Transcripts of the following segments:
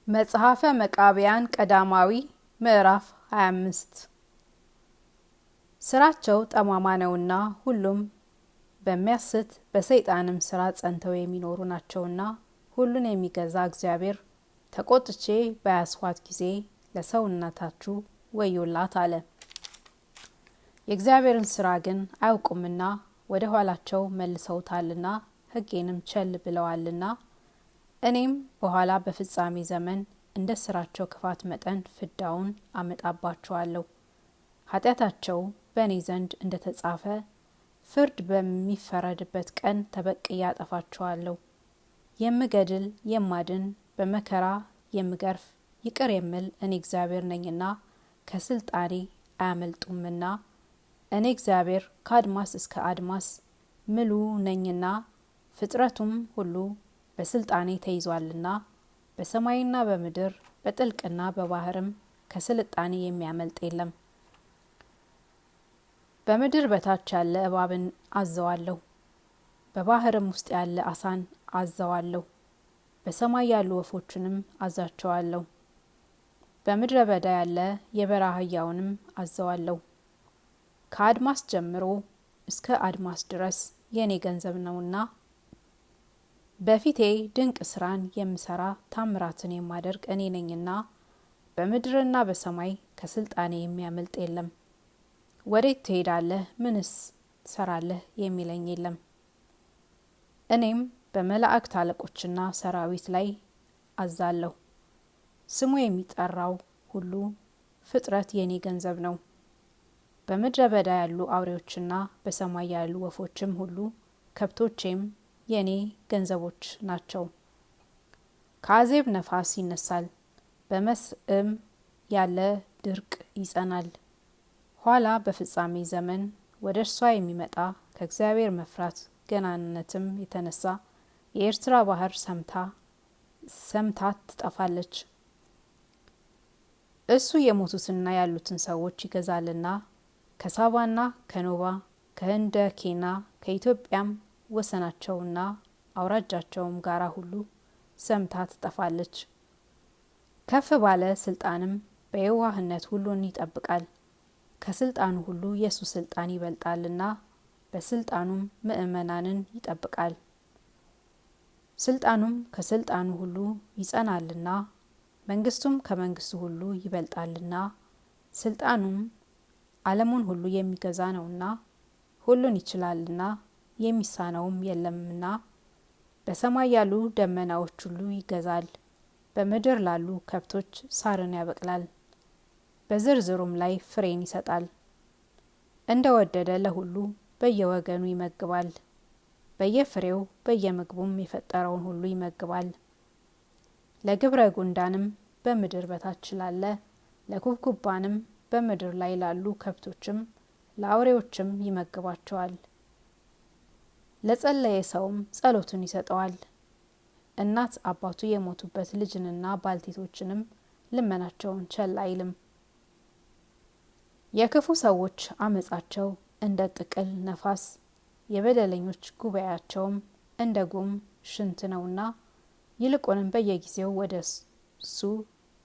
መጽሐፈ መቃብያን ቀዳማዊ ምዕራፍ 25 ስራቸው ጠማማ ነውና ሁሉም በሚያስት በሰይጣንም ስራ ጸንተው የሚኖሩ ናቸውና ሁሉን የሚገዛ እግዚአብሔር ተቆጥቼ በያስዋት ጊዜ ለሰውነታችሁ ወዮላት አለ። የእግዚአብሔርን ስራ ግን አያውቁምና ወደ ኋላቸው መልሰውታልና ሕጌንም ቸል ብለዋልና እኔም በኋላ በፍጻሜ ዘመን እንደ ስራቸው ክፋት መጠን ፍዳውን አመጣባቸዋለሁ። ኃጢአታቸው በእኔ ዘንድ እንደ ተጻፈ ፍርድ በሚፈረድበት ቀን ተበቅዬ አጠፋቸዋለሁ። የምገድል የማድን በመከራ የምገርፍ ይቅር የምል እኔ እግዚአብሔር ነኝና ከስልጣኔ አያመልጡምና እኔ እግዚአብሔር ከአድማስ እስከ አድማስ ምሉ ነኝና ፍጥረቱም ሁሉ በስልጣኔ ተይዟልና በሰማይና በምድር በጥልቅና በባህርም ከስልጣኔ የሚያመልጥ የለም። በምድር በታች ያለ እባብን አዘዋለሁ፣ በባህርም ውስጥ ያለ አሳን አዘዋለሁ፣ በሰማይ ያሉ ወፎችንም አዛቸዋለሁ። በምድረ በዳ ያለ የበረሃ አህያውንም አዘዋለሁ። ከአድማስ ጀምሮ እስከ አድማስ ድረስ የኔ ገንዘብ ነውና በፊቴ ድንቅ ስራን የምሰራ ታምራትን የማደርግ እኔ ነኝና በምድርና በሰማይ ከስልጣኔ የሚያመልጥ የለም። ወዴት ትሄዳለህ? ምንስ ትሰራለህ? የሚለኝ የለም። እኔም በመላእክት አለቆችና ሰራዊት ላይ አዛለሁ። ስሙ የሚጠራው ሁሉ ፍጥረት የኔ ገንዘብ ነው። በምድረ በዳ ያሉ አውሬዎችና በሰማይ ያሉ ወፎችም ሁሉ ከብቶቼም የኔ ገንዘቦች ናቸው። ከአዜብ ነፋስ ይነሳል፣ በመስዕም ያለ ድርቅ ይጸናል። ኋላ በፍጻሜ ዘመን ወደ እርሷ የሚመጣ ከእግዚአብሔር መፍራት ገናንነትም የተነሳ የኤርትራ ባህር ሰምታት ትጠፋለች። እሱ የሞቱትና ያሉትን ሰዎች ይገዛልና ከሳባና ከኖባ ከህንደኬና ከኢትዮጵያም ወሰናቸውና አውራጃቸውም ጋራ ሁሉ ሰምታ ትጠፋለች። ከፍ ባለ ስልጣንም በየዋህነት ሁሉን ይጠብቃል። ከስልጣኑ ሁሉ የሱ ስልጣን ይበልጣልና በስልጣኑም ምእመናንን ይጠብቃል። ስልጣኑም ከስልጣኑ ሁሉ ይጸናልና መንግስቱም ከመንግስቱ ሁሉ ይበልጣልና ስልጣኑም ዓለሙን ሁሉ የሚገዛ ነውና ሁሉን ይችላልና የሚሳነውም የለምና በሰማይ ያሉ ደመናዎች ሁሉ ይገዛል። በምድር ላሉ ከብቶች ሳርን ያበቅላል፣ በዝርዝሩም ላይ ፍሬን ይሰጣል። እንደ ወደደ ለሁሉ በየወገኑ ይመግባል፣ በየፍሬው በየምግቡም የፈጠረውን ሁሉ ይመግባል። ለግብረ ጉንዳንም በምድር በታች ላለ ለኩብኩባንም በምድር ላይ ላሉ ከብቶችም ለአውሬዎችም ይመግባቸዋል። ለጸለየ ሰውም ጸሎቱን ይሰጠዋል። እናት አባቱ የሞቱበት ልጅንና ባልቴቶችንም ልመናቸውን ቸል አይልም። የክፉ ሰዎች አመጻቸው እንደ ጥቅል ነፋስ፣ የበደለኞች ጉባኤያቸውም እንደ ጉም ሽንት ነውና ይልቁንም በየጊዜው ወደ እሱ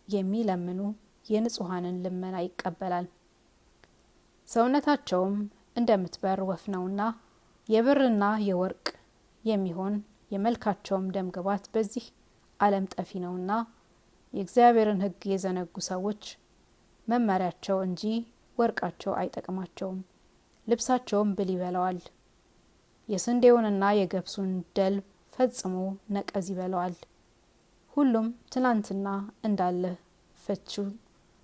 የሚለምኑ የንጹሐንን ልመና ይቀበላል። ሰውነታቸውም እንደምትበር ወፍ ነውና የብርና የወርቅ የሚሆን የመልካቸውም ደምግባት በዚህ ዓለም ጠፊ ነውና የእግዚአብሔርን ሕግ የዘነጉ ሰዎች መመሪያቸው እንጂ ወርቃቸው አይጠቅማቸውም። ልብሳቸውም ብል ይበላዋል፣ የስንዴውንና የገብሱን ደልብ ፈጽሞ ነቀዝ ይበላዋል። ሁሉም ትናንትና እንዳለ ፈቹ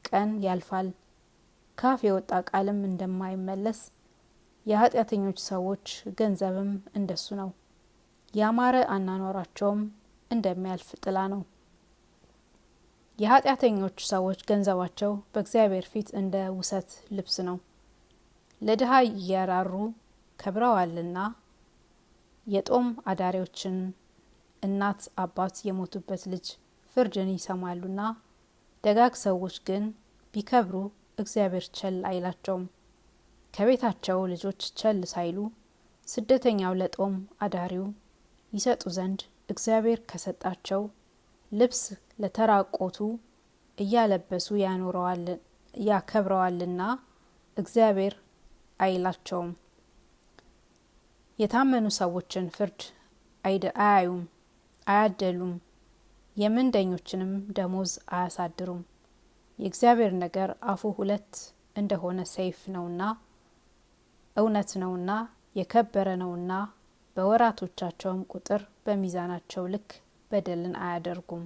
ቀን ያልፋል። ካፍ የወጣ ቃልም እንደማይመለስ የኃጢአተኞች ሰዎች ገንዘብም እንደሱ ነው። ያማረ አናኗራቸውም እንደሚያልፍ ጥላ ነው። የኃጢአተኞች ሰዎች ገንዘባቸው በእግዚአብሔር ፊት እንደ ውሰት ልብስ ነው። ለድሃ እየራሩ ከብረዋልና የጦም አዳሪዎችን እናት አባት የሞቱበት ልጅ ፍርድን ይሰማሉና ደጋግ ሰዎች ግን ቢከብሩ እግዚአብሔር ቸል አይላቸውም። ከቤታቸው ልጆች ቸል ሳይሉ ስደተኛው ለጦም አዳሪው ይሰጡ ዘንድ እግዚአብሔር ከሰጣቸው ልብስ ለተራቆቱ እያለበሱ ያከብረዋልና እግዚአብሔር አይላቸውም። የታመኑ ሰዎችን ፍርድ አያዩም፣ አያደሉም፣ የምንደኞችንም ደሞዝ አያሳድሩም። የእግዚአብሔር ነገር አፉ ሁለት እንደሆነ ሰይፍ ነውና እውነት ነውና የከበረ ነውና በወራቶቻቸውም ቁጥር በሚዛናቸው ልክ በደልን አያደርጉም።